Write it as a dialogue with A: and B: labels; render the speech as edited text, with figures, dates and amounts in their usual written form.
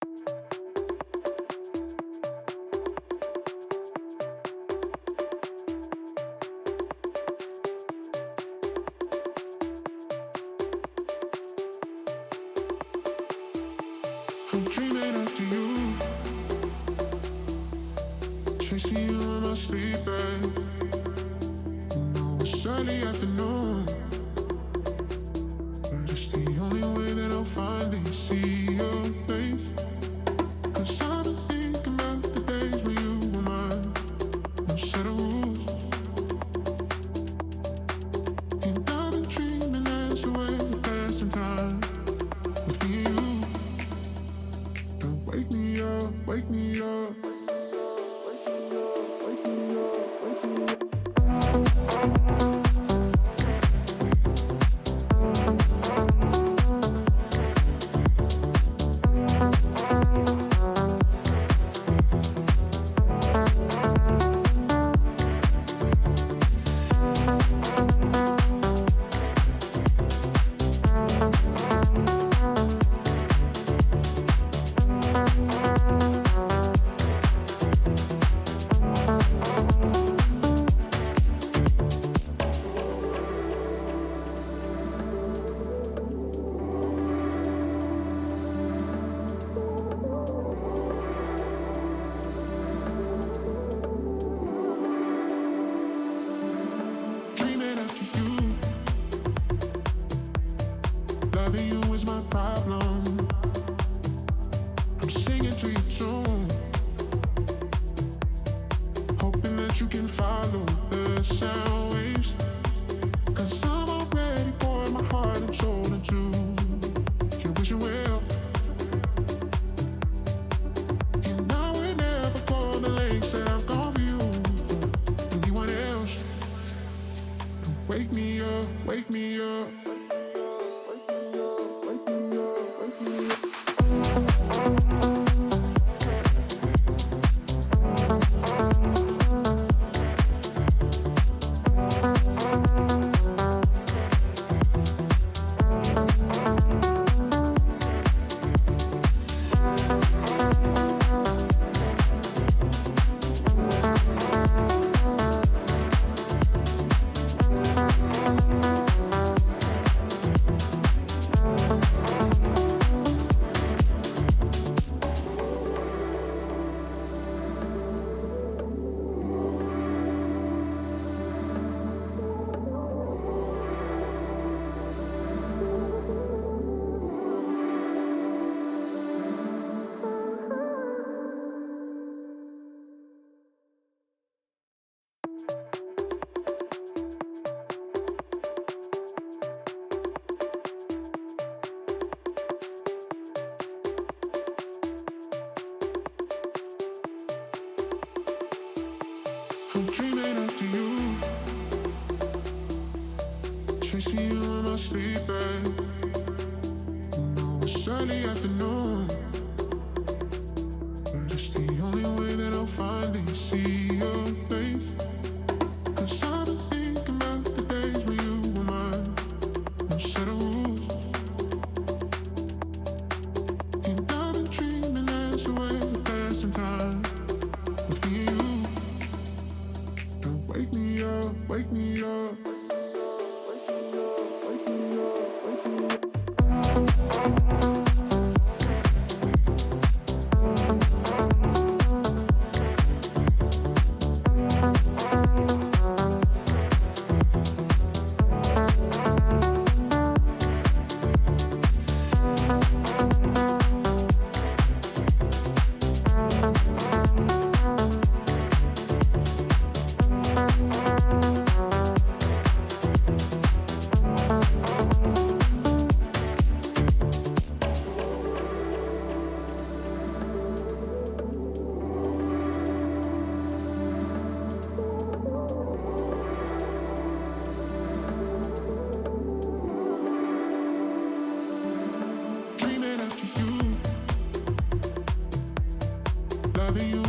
A: I'm dreaming after you, chasing you in my sleep bag. You know it's early afternoon, but it's the only way that I'll finally see your face. 'Cause I've been thinking about the days when you were mine. No set of rules, and I've been dreaming as a way of passing time with me and you. Don't wake me up, wake me up. Dreaming after you, loving you is my problem. I'm singing to your tune, hoping that you can follow the sound waves. 'Cause I'm already pouring my heart and soul into your wish you will. And I would never go the lengths that I've gone for you for anyone else. Wake me up, wake me up. I'm dreaming after you, chasing you in my sleep bag. You know it's early afternoon, but it's the only way that I'll finally see your face. 'Cause I've been thinking about the days when you were mine. No set of rules, and I've been dreaming as a way of passing time with me and you. Don't wake me up, wake me up. Dreaming after you, loving you